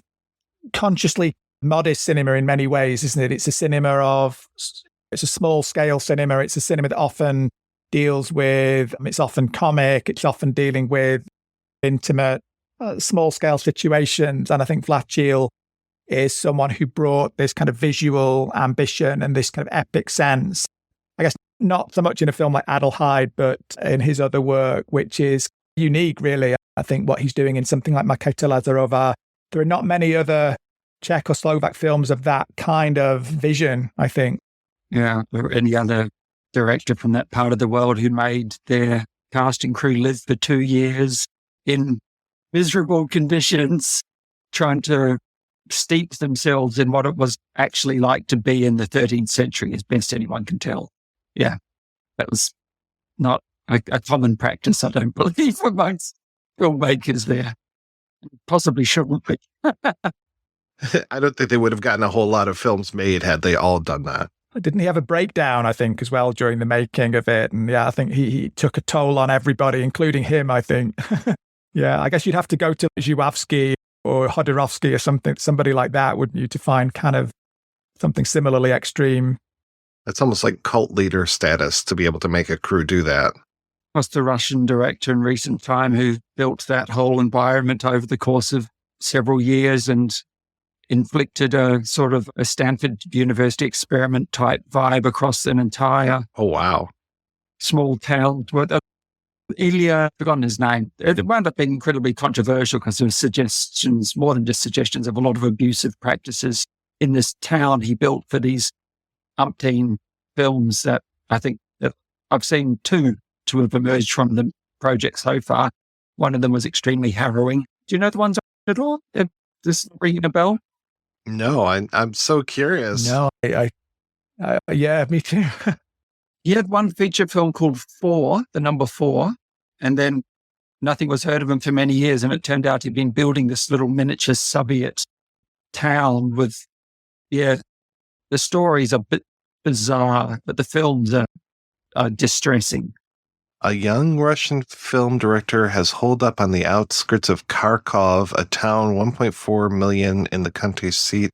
consciously modest cinema in many ways, isn't it? It's a small scale cinema. It's a cinema that often deals with, it's often comic, it's often dealing with intimate, small scale situations. And I think Vlacil is someone who brought this kind of visual ambition and this kind of epic sense, I guess, not so much in a film like Adelheid, but in his other work, which is unique, really. I think what he's doing in something like Markéta Lazarova, there are not many other Czech or Slovak films of that kind of vision, I think. Yeah, or any other director from that part of the world who made their casting crew live for 2 years in miserable conditions, trying to steep themselves in what it was actually like to be in the 13th century, as best anyone can tell. Yeah, that was not a common practice, I don't believe, amongst filmmakers there. Possibly shouldn't be. I don't think they would have gotten a whole lot of films made had they all done that. Didn't he have a breakdown, I think, as well during the making of it? And yeah, I think he took a toll on everybody, including him, I think. Yeah, I guess you'd have to go to Zhuavsky or Hodorovsky or somebody like that, wouldn't you, to find kind of something similarly extreme. It's almost like cult leader status to be able to make a crew do that. Was the Russian director in recent time who built that whole environment over the course of several years and inflicted a sort of a Stanford University experiment type vibe across an entire small town. Ilya, I've forgotten his name. It wound up being incredibly controversial because there were suggestions, more than just suggestions, of a lot of abusive practices in this town he built for these umpteen films that I think that I've seen two to have emerged from the project so far. One of them was extremely harrowing. Do you know the ones at all? Is this ringing a bell? No, I'm so curious. No, yeah, me too. He had one feature film called Four, the number 4, and then nothing was heard of him for many years. And it turned out he'd been building this little miniature Soviet town with, the stories are a bit bizarre, but the films are distressing. A young Russian film director has holed up on the outskirts of Kharkov, a town 1.4 million in the country's seat,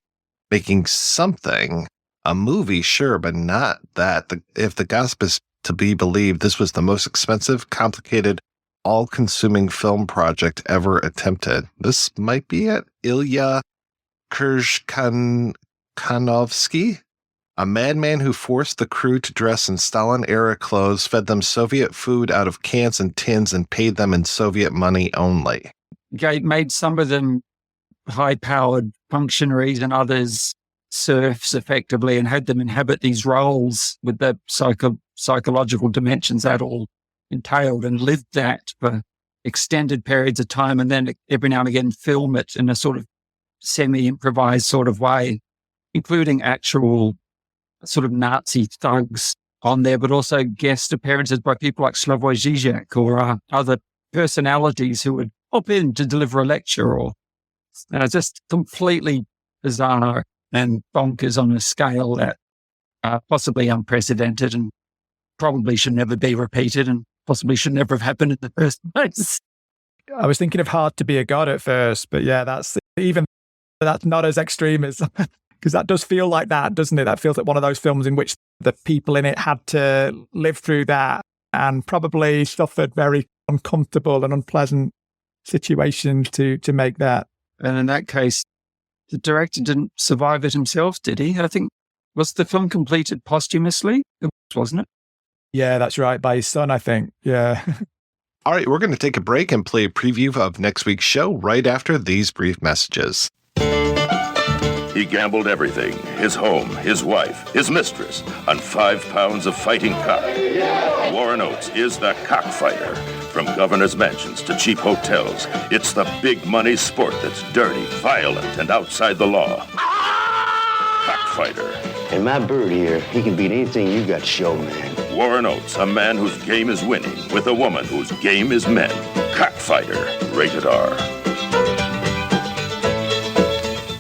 making something. A movie, sure, but not that. If the gossip is to be believed, this was the most expensive, complicated, all-consuming film project ever attempted. This might be it. Ilya Kurzkanovsky, a madman who forced the crew to dress in Stalin-era clothes, fed them Soviet food out of cans and tins, and paid them in Soviet money only. Made some of them high-powered functionaries and others serfs, effectively, and had them inhabit these roles with the psychological dimensions that all entailed, and lived that for extended periods of time, and then every now and again film it in a sort of semi-improvised sort of way, including actual sort of Nazi thugs on there, but also guest appearances by people like Slavoj Žižek or other personalities who would hop in to deliver a lecture or Just completely bizarre and bonkers on a scale that possibly unprecedented and probably should never be repeated and possibly should never have happened in the first place. I was thinking of Hard to Be a God at first, but yeah, that's not as extreme as, because that does feel like that, doesn't it? That feels like one of those films in which the people in it had to live through that and probably suffered very uncomfortable and unpleasant situations to make that. And in that case, the director didn't survive it himself, did he? I think, was the film completed posthumously? It was, wasn't it? Yeah, that's right. By his son, I think. Yeah. All right, we're going to take a break and play a preview of next week's show right after these brief messages. He gambled everything, his home, his wife, his mistress, on 5 pounds of fighting cock. Warren Oates is the cockfighter. From governor's mansions to cheap hotels, it's the big money sport that's dirty, violent, and outside the law. Cockfighter. And my bird here, he can beat anything you got to show, man. Warren Oates, a man whose game is winning, with a woman whose game is men. Cockfighter, rated R.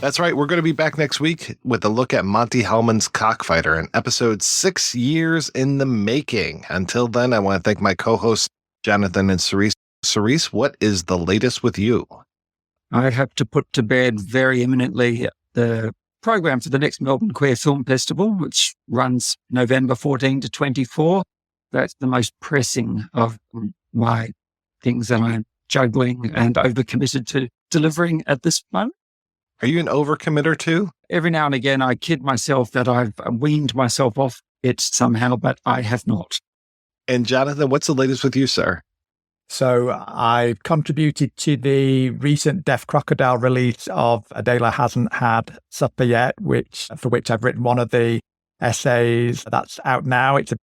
That's right. We're going to be back next week with a look at Monty Hellman's Cockfighter in episode 6 years in the making. Until then, I want to thank my co-hosts, Jonthan and Cerise. Cerise, what is the latest with you? I have to put to bed very imminently the program for the next Melbourne Queer Film Festival, which runs November 14 to 24. That's the most pressing of my things that I'm juggling and overcommitted to delivering at this moment. Are you an overcommitter too? Every now and again, I kid myself that I've weaned myself off it somehow, but I have not. And Jonthan, what's the latest with you, sir? So I contributed to the recent Deaf Crocodile release of Adela Hasn't Had Supper Yet, for which I've written one of the essays. That's out now. It's a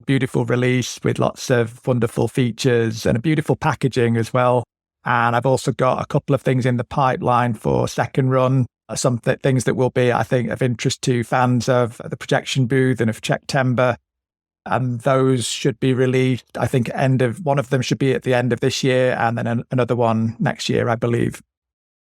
beautiful release with lots of wonderful features and a beautiful packaging as well. And I've also got a couple of things in the pipeline for second run, some things that will be, I think, of interest to fans of the projection booth and of Czechtember. And those should be released, I think, one of them should be at the end of this year and then another one next year, I believe.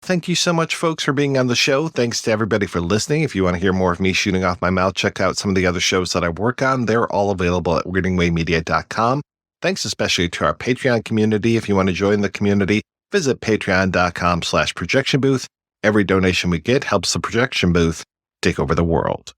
Thank you so much, folks, for being on the show. Thanks to everybody for listening. If you want to hear more of me shooting off my mouth, check out some of the other shows that I work on. They're all available at weirdingwaymedia.com. Thanks especially to our Patreon community. If you want to join the community, visit patreon.com/projection booth. Every donation we get helps the projection booth take over the world.